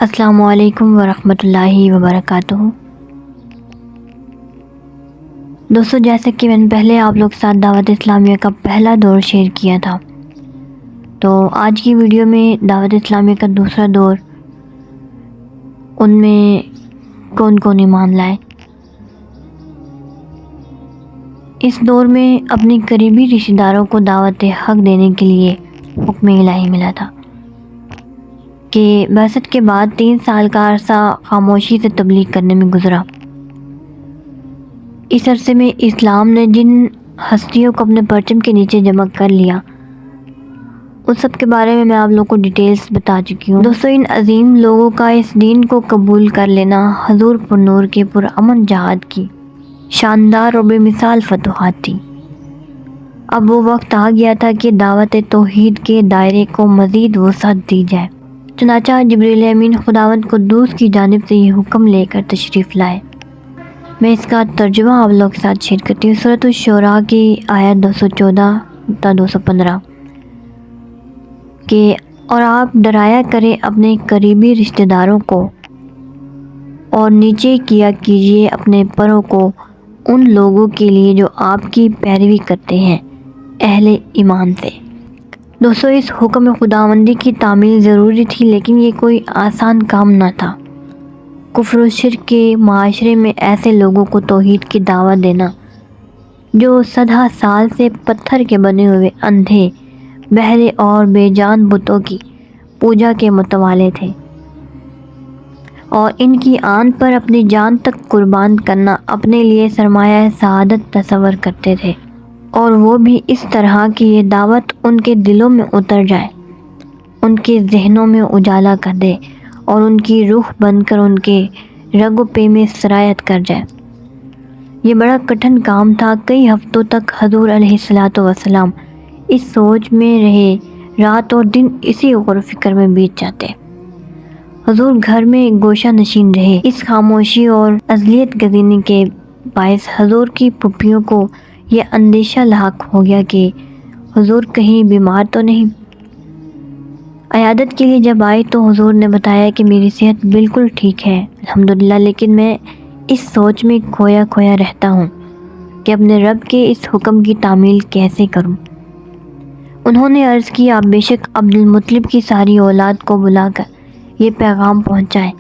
السلام علیکم ورحمۃ اللہ وبرکاتہ۔ دوستو، جیسے کہ میں نے پہلے آپ لوگ کے ساتھ دعوت اسلامیہ کا پہلا دور شیئر کیا تھا، تو آج کی ویڈیو میں دعوت اسلامیہ کا دوسرا دور، ان میں کون کون ایمان لائے۔ اس دور میں اپنی قریبی رشتہ داروں کو دعوت حق دینے کے لیے حکم الہی ملا تھا کہ بعثت کے بعد 3 سال کا عرصہ خاموشی سے تبلیغ کرنے میں گزرا۔ اس عرصے میں اسلام نے جن ہستیوں کو اپنے پرچم کے نیچے جمع کر لیا، ان سب کے بارے میں آپ لوگوں کو ڈیٹیلز بتا چکی ہوں۔ دوستو، ان عظیم لوگوں کا اس دین کو قبول کر لینا حضور پر نور کے پرامن جہاد کی شاندار اور بے مثال فتوحات تھی۔ اب وہ وقت آ گیا تھا کہ دعوت توحید کے دائرے کو مزید وسعت دی جائے۔ چنانچہ جبریل امین خداوند قدوس کی جانب سے یہ حکم لے کر تشریف لائے۔ میں اس کا ترجمہ آپ لوگ کے ساتھ شیئر کرتی ہوں۔ سورۃ الشعراء کی آیت 214 تا 215 کہ اور آپ ڈرایا کریں اپنے قریبی رشتہ داروں کو اور نیچے کیا کیجیے اپنے پروں کو ان لوگوں کے لیے جو آپ کی پیروی کرتے ہیں اہل ایمان سے۔ دوستو، اس حکم خداوندی کی تعمیل ضروری تھی، لیکن یہ کوئی آسان کام نہ تھا۔ کفر و شرک کے معاشرے میں ایسے لوگوں کو توحید کی دعوت دینا جو صدہ سال سے پتھر کے بنے ہوئے اندھے، بہرے اور بے جان بتوں کی پوجا کے متوالے تھے، اور ان کی آن پر اپنی جان تک قربان کرنا اپنے لیے سرمایہ سعادت تصور کرتے تھے، اور وہ بھی اس طرح کہ یہ دعوت ان کے دلوں میں اتر جائے، ان کے ذہنوں میں اجالا کر دے اور ان کی روح بن کر ان کے رگ و پے میں سرایت کر جائے۔ یہ بڑا کٹھن کام تھا۔ کئی ہفتوں تک حضور علیہ الصلوۃ والسلام اس سوچ میں رہے، رات اور دن اسی غور و فکر میں بیت جاتے۔ حضور گھر میں گوشہ نشین رہے۔ اس خاموشی اور اذلیت گزینی کے باعث حضور کی پھپھیوں کو یہ اندیشہ لاحق ہو گیا کہ حضور کہیں بیمار تو نہیں۔ عیادت کے لیے جب آئی تو حضور نے بتایا کہ میری صحت بالکل ٹھیک ہے الحمدللہ، لیکن میں اس سوچ میں کھویا کھویا رہتا ہوں کہ اپنے رب کے اس حکم کی تعمیل کیسے کروں۔ انہوں نے عرض کی، آپ بے شک عبد المطلب کی ساری اولاد کو بلا کر یہ پیغام پہنچائیں،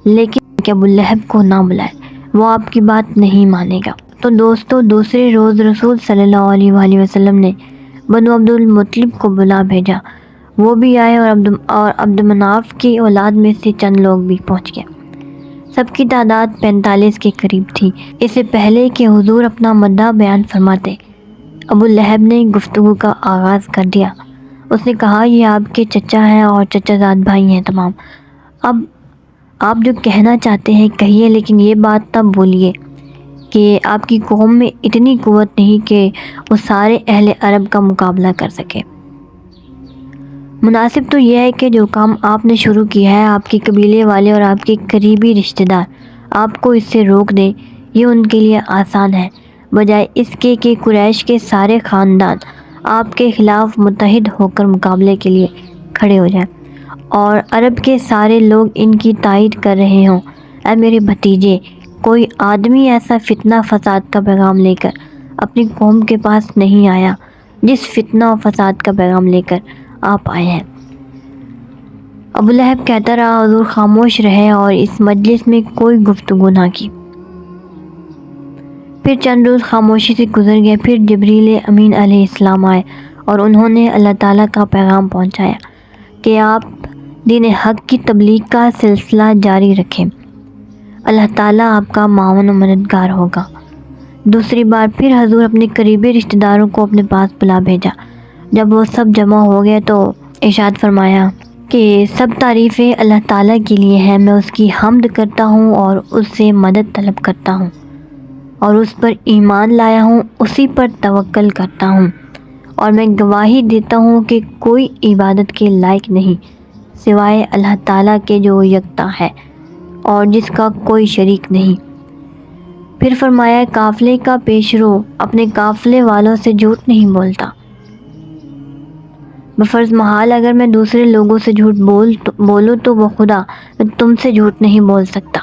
لیکن کہ ابو لہب کو نہ بلائیں، وہ آپ کی بات نہیں مانے گا۔ تو دوستو، دوسرے روز رسول صلی اللہ علیہ وآلہ وسلم نے بنو عبد المطلب کو بلا بھیجا۔ وہ بھی آئے اور عبد مناف کی اولاد میں سے چند لوگ بھی پہنچ گئے۔ سب کی تعداد 45 کے قریب تھی۔ اس سے پہلے کہ حضور اپنا مدعا بیان فرماتے، ابو لہب نے گفتگو کا آغاز کر دیا۔ اس نے کہا، یہ آپ کے چچا ہیں اور چچا زاد بھائی ہیں تمام۔ اب آپ جو کہنا چاہتے ہیں کہیے، لیکن یہ بات تب بولیے کہ آپ کی قوم میں اتنی قوت نہیں کہ وہ سارے اہل عرب کا مقابلہ کر سکے۔ مناسب تو یہ ہے کہ جو کام آپ نے شروع کیا ہے، آپ کے قبیلے والے اور آپ کے قریبی رشتہ دار آپ کو اس سے روک دیں، یہ ان کے لیے آسان ہے، بجائے اس کے کہ قریش کے سارے خاندان آپ کے خلاف متحد ہو کر مقابلے کے لیے کھڑے ہو جائیں اور عرب کے سارے لوگ ان کی تائید کر رہے ہوں۔ اے میرے بھتیجے، کوئی آدمی ایسا فتنہ فساد کا پیغام لے کر اپنی قوم کے پاس نہیں آیا جس فتنہ و فساد کا پیغام لے کر آپ آئے ہیں۔ ابو لہب کہتا رہا، حضور خاموش رہے اور اس مجلس میں کوئی گفتگو نہ کی۔ پھر چند روز خاموشی سے گزر گئے۔ پھر جبریل امین علیہ السلام آئے اور انہوں نے اللہ تعالیٰ کا پیغام پہنچایا کہ آپ دین حق کی تبلیغ کا سلسلہ جاری رکھیں، اللہ تعالیٰ آپ کا معاون و مددگار ہوگا۔ دوسری بار پھر حضور اپنے قریبی رشتہ داروں کو اپنے پاس بلا بھیجا۔ جب وہ سب جمع ہو گئے تو ارشاد فرمایا کہ سب تعریفیں اللہ تعالیٰ کے لیے ہیں، میں اس کی حمد کرتا ہوں اور اس سے مدد طلب کرتا ہوں اور اس پر ایمان لایا ہوں، اسی پر توکل کرتا ہوں، اور میں گواہی دیتا ہوں کہ کوئی عبادت کے لائق نہیں سوائے اللہ تعالیٰ کے جو یکتا ہے اور جس کا کوئی شریک نہیں۔ پھر فرمایا، قافلے کا پیشرو اپنے قافلے والوں سے جھوٹ نہیں بولتا۔ بفرض محال اگر میں دوسرے لوگوں سے جھوٹ بولوں تو وہ خدا میں تم سے جھوٹ نہیں بول سکتا۔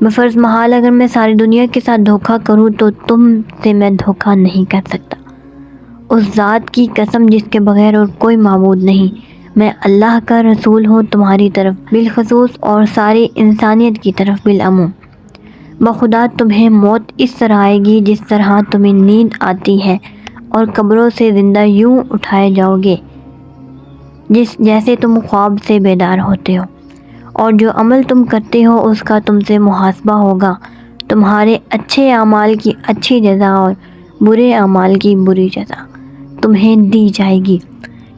بفرض محال اگر میں ساری دنیا کے ساتھ دھوکہ کروں تو تم سے میں دھوکہ نہیں کر سکتا۔ اس ذات کی قسم جس کے بغیر اور کوئی معبود نہیں، میں اللہ کا رسول ہوں تمہاری طرف بالخصوص اور ساری انسانیت کی طرف بالعموم۔ بخدا تمہیں موت اس طرح آئے گی جس طرح تمہیں نیند آتی ہے اور قبروں سے زندہ یوں اٹھائے جاؤ گے جیسے تم خواب سے بیدار ہوتے ہو، اور جو عمل تم کرتے ہو اس کا تم سے محاسبہ ہوگا۔ تمہارے اچھے اعمال کی اچھی جزا اور برے اعمال کی بری جزا تمہیں دی جائے گی۔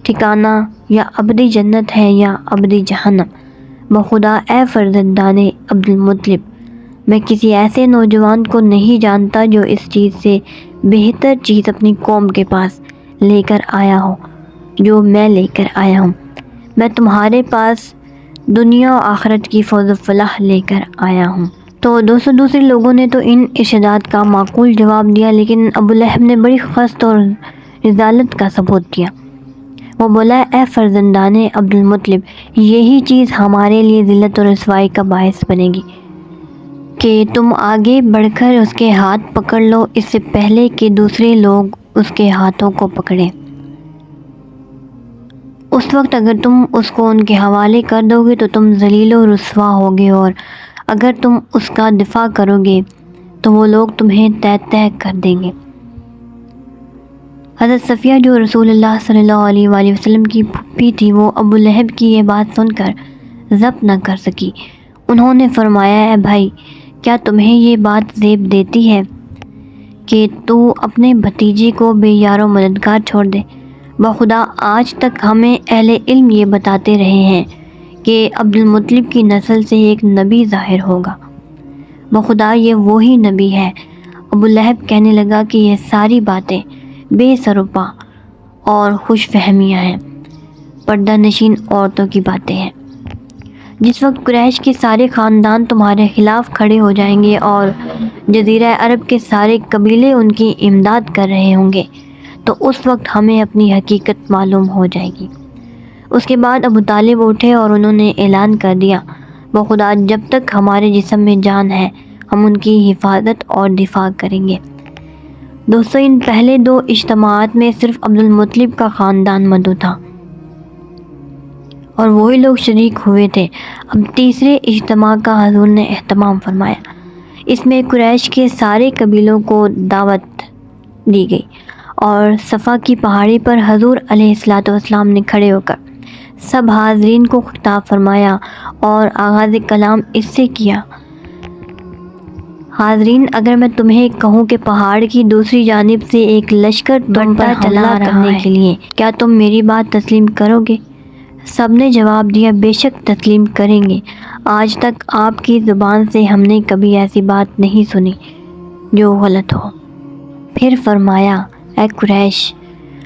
ٹھکانہ یا ابدی جنت ہے یا ابدی جہنم۔ بخدا اے فرزندان عبد المطلب، میں کسی ایسے نوجوان کو نہیں جانتا جو اس چیز سے بہتر چیز اپنی قوم کے پاس لے کر آیا ہو جو میں لے کر آیا ہوں۔ میں تمہارے پاس دنیا و آخرت کی فوز و فلاح لے کر آیا ہوں۔ تو دوسرے لوگوں نے تو ان ارشادات کا معقول جواب دیا، لیکن ابو لہب نے بڑی قسط اور رذالت کا ثبوت دیا۔ وہ بولا، اے فرزندان عبد المطلب، یہی چیز ہمارے لیے ذلت اور رسوائی کا باعث بنے گی کہ تم آگے بڑھ کر اس کے ہاتھ پکڑ لو اس سے پہلے کہ دوسرے لوگ اس کے ہاتھوں کو پکڑیں۔ اس وقت اگر تم اس کو ان کے حوالے کر دو گے تو تم ذلیل و رسوا ہوگے، اور اگر تم اس کا دفاع کرو گے تو وہ لوگ تمہیں تہ تہ کر دیں گے۔ حضرت صفیہ جو رسول اللہ صلی اللہ علیہ وآلہ وسلم کی پھوپھی تھی، وہ ابو لہب کی یہ بات سن کر ضبط نہ کر سکی۔ انہوں نے فرمایا، اے بھائی، کیا تمہیں یہ بات زیب دیتی ہے کہ تو اپنے بھتیجے کو بے یار و مددگار چھوڑ دے؟ بخدا آج تک ہمیں اہل علم یہ بتاتے رہے ہیں کہ عبد المطلب کی نسل سے ایک نبی ظاہر ہوگا۔ بخدا یہ وہی نبی ہے۔ ابو لہب کہنے لگا کہ یہ ساری باتیں بے سروپا اور خوش فہمیاں ہیں، پردہ نشین عورتوں کی باتیں ہیں۔ جس وقت قریش کے سارے خاندان تمہارے خلاف کھڑے ہو جائیں گے اور جزیرہ عرب کے سارے قبیلے ان کی امداد کر رہے ہوں گے، تو اس وقت ہمیں اپنی حقیقت معلوم ہو جائے گی۔ اس کے بعد ابو طالب اٹھے اور انہوں نے اعلان کر دیا، بخدا جب تک ہمارے جسم میں جان ہے ہم ان کی حفاظت اور دفاع کریں گے۔ دوستو، ان پہلے دو اجتماعات میں صرف عبد المطلب کا خاندان مدعو تھا اور وہی لوگ شریک ہوئے تھے۔ اب تیسرے اجتماع کا حضور نے اہتمام فرمایا۔ اس میں قریش کے سارے قبیلوں کو دعوت دی گئی اور صفا کی پہاڑی پر حضور علیہ الصلوۃ والسلام نے کھڑے ہو کر سب حاضرین کو خطاب فرمایا اور آغاز کلام اس سے کیا، حاضرین، اگر میں تمہیں کہوں کہ پہاڑ کی دوسری جانب سے ایک لشکر تم پر حملہ کرنے کے لیے، کیا تم میری بات تسلیم کرو گے؟ سب نے جواب دیا، بے شک تسلیم کریں گے۔ آج تک آپ کی زبان سے ہم نے کبھی ایسی بات نہیں سنی جو غلط ہو۔ پھر فرمایا، اے قریش،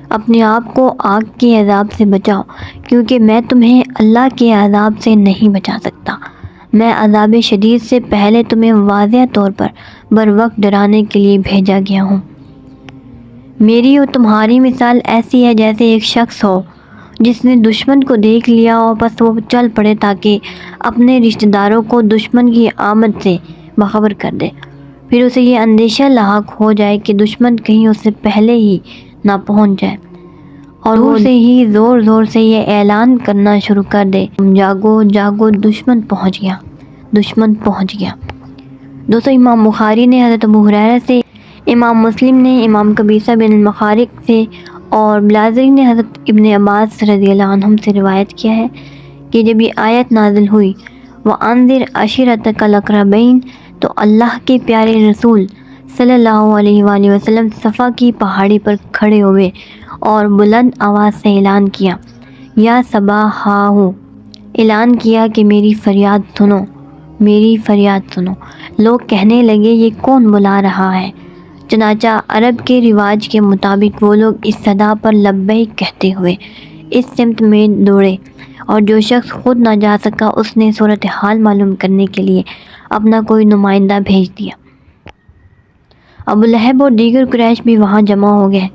اپنے آپ کو آگ کے عذاب سے بچاؤ، کیونکہ میں تمہیں اللہ کے عذاب سے نہیں بچا سکتا۔ میں عذاب شدید سے پہلے تمہیں واضح طور پر بروقت ڈرانے کے لیے بھیجا گیا ہوں۔ میری اور تمہاری مثال ایسی ہے جیسے ایک شخص ہو جس نے دشمن کو دیکھ لیا اور بس وہ چل پڑے تاکہ اپنے رشتہ داروں کو دشمن کی آمد سے باخبر کر دے۔ پھر اسے یہ اندیشہ لاحق ہو جائے کہ دشمن کہیں اس سے پہلے ہی نہ پہنچ جائے اور وہ سے ہی زور زور سے یہ اعلان کرنا شروع کر دے، جاگو جاگو، دشمن پہنچ گیا، دشمن پہنچ گیا۔ دوستو، امام بخاری نے حضرت ابو ہریرہ سے، امام مسلم نے امام قبیصہ بن المخارق سے اور بلازری نے حضرت ابن عباس رضی اللہ عنہم سے روایت کیا ہے کہ جب یہ آیت نازل ہوئی، وَأَنذِرْ عَشِيرَتَكَ الْأَقْرَبِينَ، تو اللہ کے پیارے رسول صلی اللہ علیہ وآلہ وسلم صفا کی پہاڑی پر کھڑے ہوئے اور بلند آواز سے اعلان کیا، یا صباحاہو، اعلان کیا کہ میری فریاد سنو، میری فریاد سنو۔ لوگ کہنے لگے، یہ کون بلا رہا ہے؟ چنانچہ عرب کے رواج کے مطابق وہ لوگ اس صدا پر لبیک کہتے ہوئے اس سمت میں دوڑے، اور جو شخص خود نہ جا سکا اس نے صورتحال معلوم کرنے کے لیے اپنا کوئی نمائندہ بھیج دیا۔ ابو لہب اور دیگر قریش بھی وہاں جمع ہو گئے۔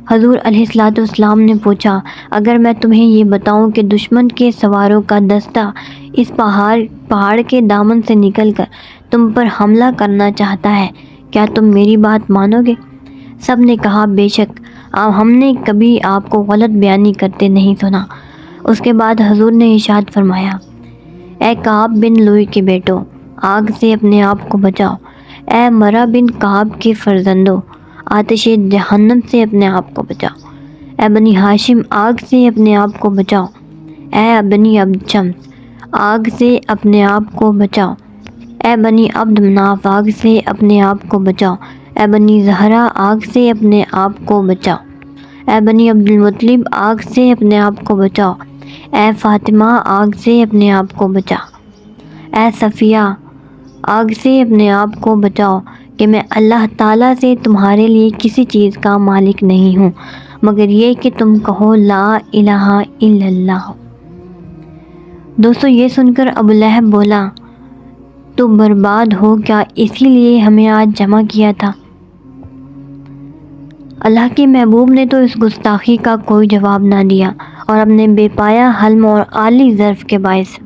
حضور علیہ الصلوۃ والسلام نے پوچھا، اگر میں تمہیں یہ بتاؤں کہ دشمن کے سواروں کا دستہ اس پہاڑ کے دامن سے نکل کر تم پر حملہ کرنا چاہتا ہے، کیا تم میری بات مانو گے؟ سب نے کہا، بے شک، ہم نے کبھی آپ کو غلط بیانی کرتے نہیں سنا۔ اس کے بعد حضور نے ارشاد فرمایا، اے کعب بن لوئی کے بیٹو، آگ سے اپنے آپ کو بچاؤ۔ اے مرہ بن کعب کے فرزندو، آتش جہنم سے اپنے آپ کو بچاؤ۔ اے بنی ہاشم، آگ سے اپنے آپ کو بچاؤ۔ اے بنی عبد شمس، آگ سے اپنے آپ کو بچاؤ۔ اے بنی عبد مناف، آگ سے اپنے آپ کو بچاؤ۔ اے بنی زہرہ، آگ سے اپنے آپ کو بچاؤ۔ اے بنی عبد المطلب، آگ سے اپنے آپ کو بچاؤ۔ اے فاطمہ، آگ سے اپنے آپ کو بچاؤ۔ اے صفیہ، آگ سے اپنے آپ کو بچاؤ کہ میں اللہ تعالیٰ سے تمہارے لیے کسی چیز کا مالک نہیں ہوں مگر یہ کہ تم کہو لا الہ الا اللہ۔ دوستو، یہ سن کر ابو لہب بولا، تو برباد ہو کیا اسی لیے ہمیں آج جمع کیا تھا؟ اللہ کے محبوب نے تو اس گستاخی کا کوئی جواب نہ دیا اور اپنے بے پایا حلم اور عالی ظرف کے باعث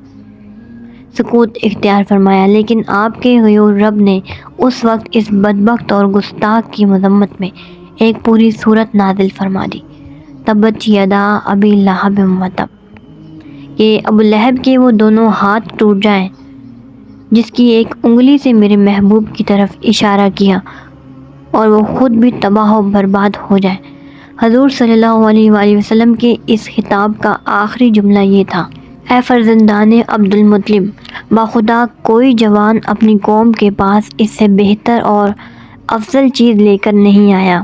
سکوت اختیار فرمایا، لیکن آپ کے غیور رب نے اس وقت اس بدبخت اور گستاخ کی مذمت میں ایک پوری سورت نازل فرما دی، تبت یدا ابی لہب وتب، کہ ابو لہب کے وہ دونوں ہاتھ ٹوٹ جائیں جس کی ایک انگلی سے میرے محبوب کی طرف اشارہ کیا اور وہ خود بھی تباہ و برباد ہو جائے۔ حضور صلی اللہ علیہ وآلہ وسلم کے اس خطاب کا آخری جملہ یہ تھا، اے فرزندان عبد المطلب، باخدا کوئی جوان اپنی قوم کے پاس اس سے بہتر اور افضل چیز لے کر نہیں آیا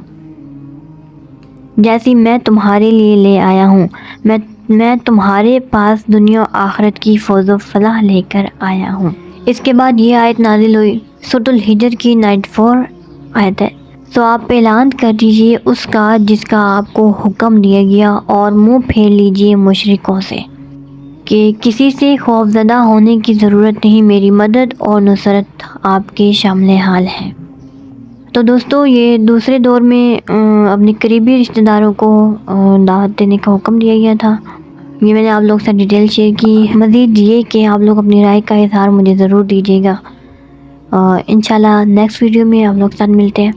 جیسی میں تمہارے لیے لے آیا ہوں۔ میں تمہارے پاس دنیا و آخرت کی فوز و فلاح لے کر آیا ہوں۔ اس کے بعد یہ آیت نازل ہوئی، سورۃ الحجر کی 94 آیت ہے، سو آپ اعلان کر دیجئے اس کا جس کا آپ کو حکم دیا گیا اور منہ پھیر لیجئے مشرکوں سے کہ کسی سے خوفزدہ ہونے کی ضرورت نہیں، میری مدد اور نصرت آپ کے شامل حال ہے۔ تو دوستو، یہ دوسرے دور میں اپنے قریبی رشتہ داروں کو دعوت دینے کا حکم دیا گیا تھا۔ یہ میں نے آپ لوگ سے ڈیٹیل شیئر کی۔ مزید یہ کہ آپ لوگ اپنی رائے کا اظہار مجھے ضرور دیجیے گا۔ انشاءاللہ نیکسٹ ویڈیو میں آپ لوگ ساتھ ملتے ہیں۔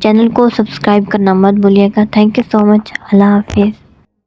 چینل کو سبسکرائب کرنا مت بھولیے گا۔ تھینک یو سو مچ۔ اللہ حافظ۔